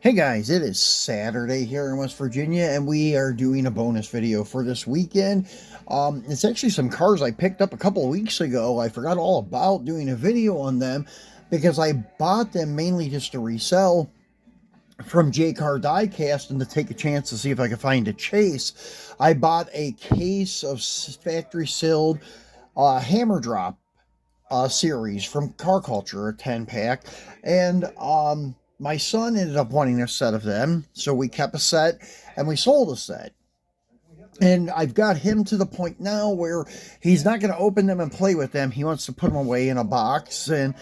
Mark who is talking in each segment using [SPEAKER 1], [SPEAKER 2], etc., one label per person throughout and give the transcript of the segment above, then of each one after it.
[SPEAKER 1] Hey guys, it is Saturday here in West Virginia, and we are doing a bonus video for this weekend. It's actually some cars I picked up a couple of weeks ago. I forgot all about doing a video on them because I bought them mainly just to resell from Diecast and to take a chance to see if I could find a chase. I bought a case of factory sealed hammer drop series from Car Culture, a 10 pack, and my son ended up wanting a set of them, so we kept a set and we sold a set. And I've got him to the point now where he's not going to open them and play with them. He wants to put them away in a box and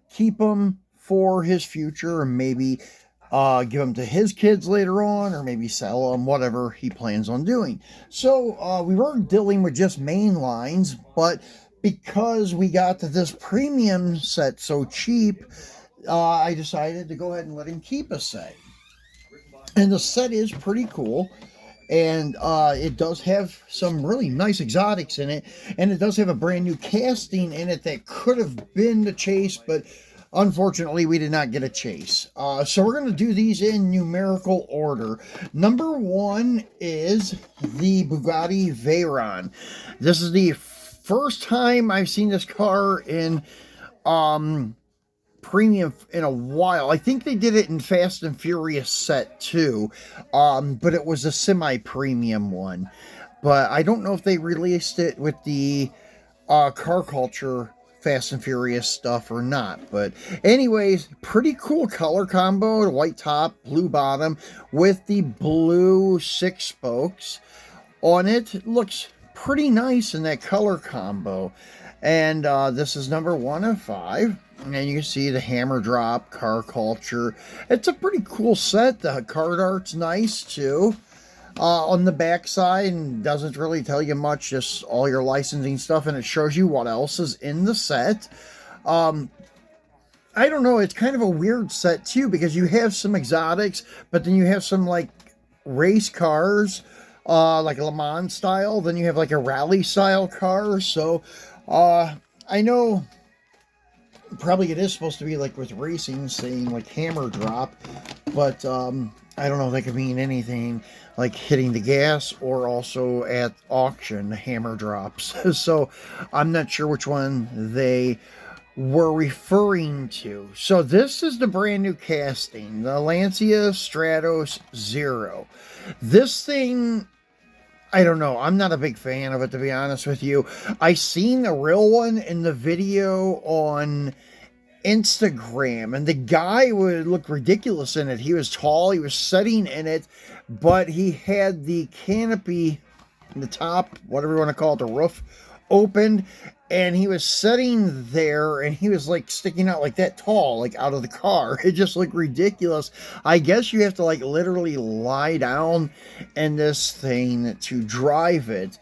[SPEAKER 1] keep them for his future, and maybe give them to his kids later on, or maybe sell them, whatever he plans on doing. So we were dealing with just main lines, but because we got this premium set so cheap, I decided to go ahead and let him keep a set. And the set is pretty cool. And it does have some really nice exotics in it. And it does have a brand new casting in it that could have been the chase, but unfortunately we did not get a chase. So we're going to do these in numerical order. Number one is the Bugatti Veyron. This is the first time I've seen this car in premium in a while. I think they did it in Fast and Furious set 2, but it was a semi-premium one. But I don't know if they released it with the Car Culture Fast and Furious stuff or not. But anyways, pretty cool color combo. White top, blue bottom with the blue 6 spokes on it. It looks pretty nice in that color combo. And this is number 1 of 5. And you can see the hammer drop, Car Culture. It's a pretty cool set. The card art's nice too. On the back side, and doesn't really tell you much, just all your licensing stuff, and it shows you what else is in the set. I don't know, it's kind of a weird set too, because you have some exotics, but then you have some like race cars, like a Le Mans style, then you have like a rally style car. So I know probably it is supposed to be like with racing, saying like hammer drop, but I don't know if that could mean anything like hitting the gas or also at auction hammer drops. So I'm not sure which one they were referring to. So this is the brand new casting, the Lancia Stratos Zero. This thing, I don't know. I'm not a big fan of it, to be honest with you. I seen the real one in the video on Instagram, and the guy would look ridiculous in it. He was tall, he was sitting in it, but he had the canopy, the top, whatever you want to call it, the roof, opened, and he was sitting there, and he was like sticking out like that tall, like out of the car. It just looked ridiculous. I guess you have to like literally lie down in this thing to drive it.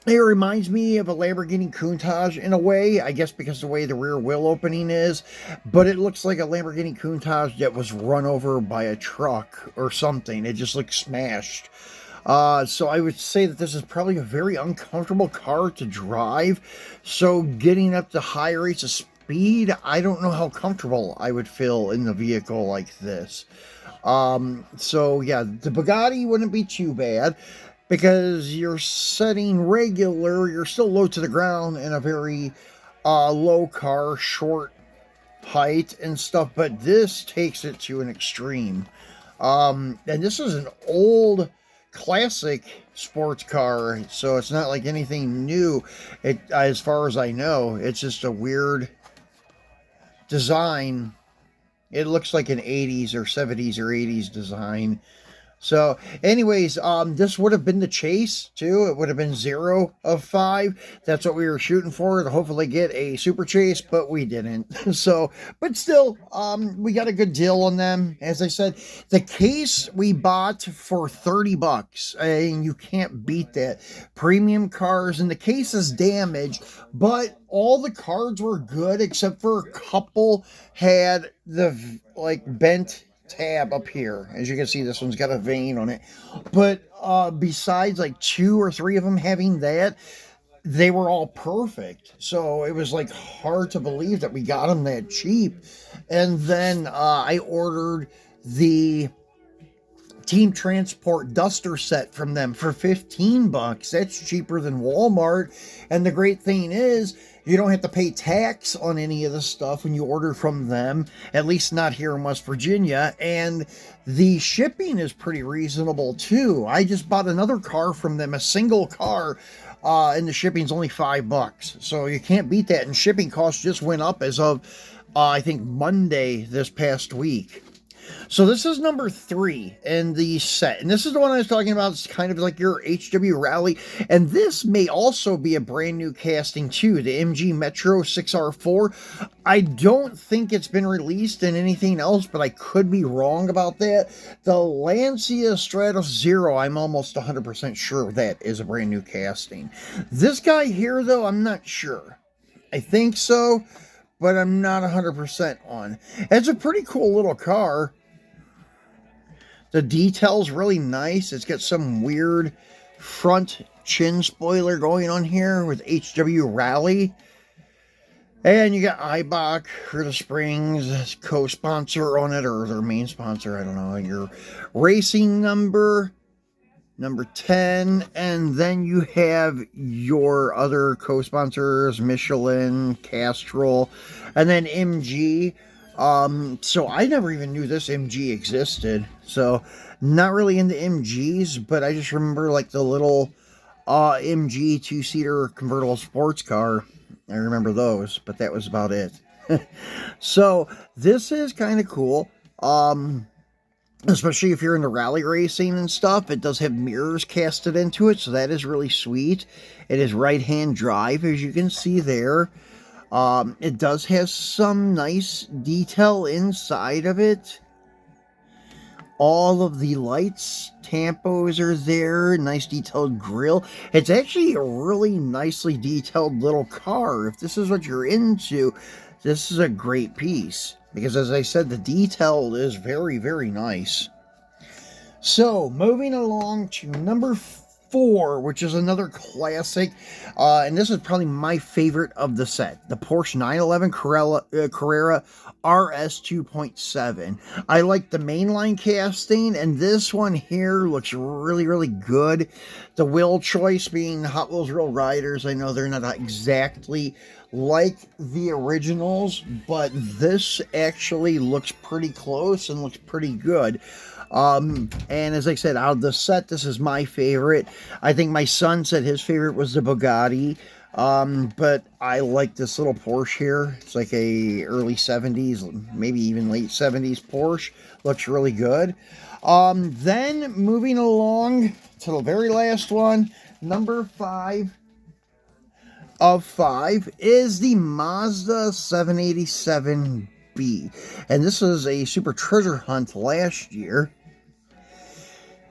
[SPEAKER 1] It reminds me of a Lamborghini Countach in a way, I guess because the way the rear wheel opening is, but it looks like a Lamborghini Countach that was run over by a truck or something. It just looks smashed. So I would say that this is probably a very uncomfortable car to drive. So getting up to high rates of speed, I don't know how comfortable I would feel in the vehicle like this. So yeah, the Bugatti wouldn't be too bad, because you're setting regular, you're still low to the ground in a very low car, short height and stuff, but this takes it to an extreme. And this is an old classic sports car, so it's not like anything new. It, as far as I know, it's just a weird design. It looks like an 80s or 70s or 80s design. So anyways, this would have been the chase too. It would have been 0 of 5. That's what we were shooting for, to hopefully get a super chase, but we didn't. So, but still, we got a good deal on them. As I said, the case we bought for $30, and you can't beat that. Premium cars, and the case is damaged, but all the cards were good except for a couple had the like bent tab up here. As you can see, this one's got a vein on it, but besides like 2 or 3 of them having that, they were all perfect. So it was like hard to believe that we got them that cheap. And then I ordered the Team Transport Duster set from them for $15. That's cheaper than Walmart. And the great thing is, you don't have to pay tax on any of the stuff when you order from them, at least not here in West Virginia. And the shipping is pretty reasonable too. I just bought another car from them, a single car, and the shipping's only $5. So you can't beat that. And shipping costs just went up as of, I think, Monday this past week. So this is number 3 in the set. And this is the one I was talking about. It's kind of like your HW Rally. And this may also be a brand new casting too. The MG Metro 6R4. I don't think it's been released in anything else, but I could be wrong about that. The Lancia Stratos Zero, I'm almost 100% sure that is a brand new casting. This guy here, though, I'm not sure. I think so, but I'm not 100% on. It's a pretty cool little car. The detail's really nice. It's got some weird front chin spoiler going on here with HW Rally. And you got Eibach for the springs, co-sponsor on it, or their main sponsor, I don't know. Your racing number 10, and then you have your other co-sponsors, Michelin, Castrol, and then MG. So I never even knew this MG existed. So not really into MGs, but I just remember like the little MG 2-seater convertible sports car. I remember those, but that was about it. So this is kind of cool. Especially if you're into rally racing and stuff. It does have mirrors casted into it, so that is really sweet. It is right-hand drive, as you can see there. It does have some nice detail inside of it. All of the lights, tampos are there, nice detailed grille. It's actually a really nicely detailed little car. If this is what you're into, this is a great piece. Because as I said, the detail is very, very nice. So, moving along to number 4, which is another classic, and this is probably my favorite of the set, the Porsche 911 Carrera RS 2.7. I like the mainline casting, and this one here looks really, really good. The wheel choice being Hot Wheels Real Riders. I know they're not exactly like the originals, but this actually looks pretty close and looks pretty good. And as I said, out of the set, this is my favorite. I think my son said his favorite was the Bugatti. But I like this little Porsche here. It's like a early 70s, maybe even late 70s Porsche. Looks really good. Then moving along to the very last one, number 5 of 5 is the Mazda 787B. And this was a super treasure hunt last year.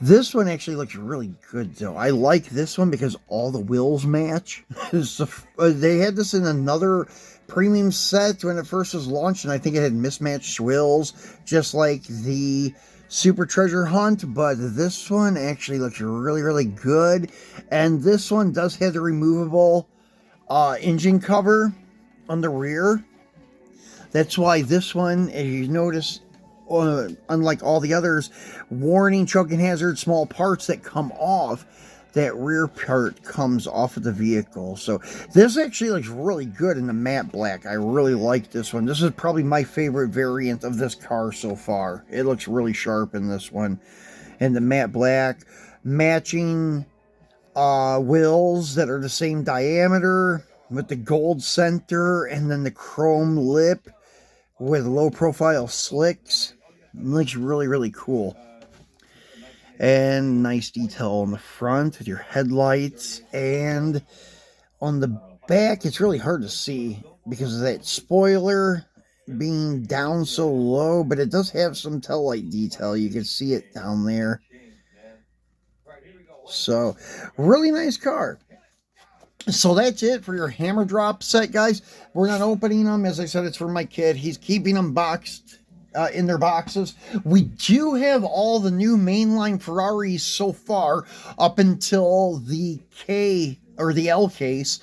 [SPEAKER 1] This one actually looks really good, though. I like this one because all the wheels match. They had this in another premium set when it first was launched, and I think it had mismatched wheels, just like the Super Treasure Hunt, but this one actually looks really, really good. And this one does have the removable engine cover on the rear. That's why this one, as you notice, unlike all the others, warning, choking hazard, small parts that come off, that rear part comes off of the vehicle. So this actually looks really good in the matte black. I really like this one. This is probably my favorite variant of this car so far. It looks really sharp in this one. And the matte black, matching wheels that are the same diameter with the gold center and then the chrome lip with low profile slicks. It looks really, really cool. And nice detail on the front with your headlights. And on the back, it's really hard to see because of that spoiler being down so low, but it does have some tail light detail. You can see it down there. So, really nice car. So that's it for your hammer drop set, guys. We're not opening them. As I said, it's for my kid. He's keeping them boxed in their boxes. We do have all the new mainline Ferraris so far up until the K or the L case.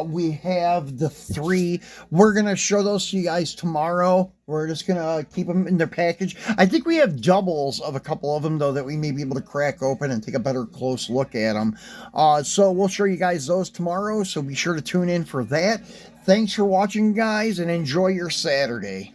[SPEAKER 1] We have the 3. We're gonna show those to you guys tomorrow. We're just gonna keep them in their package. I think we have doubles of a couple of them though that we may be able to crack open and take a better close look at them. So we'll show you guys those tomorrow. So be sure to tune in for that. Thanks for watching, guys, and enjoy your Saturday.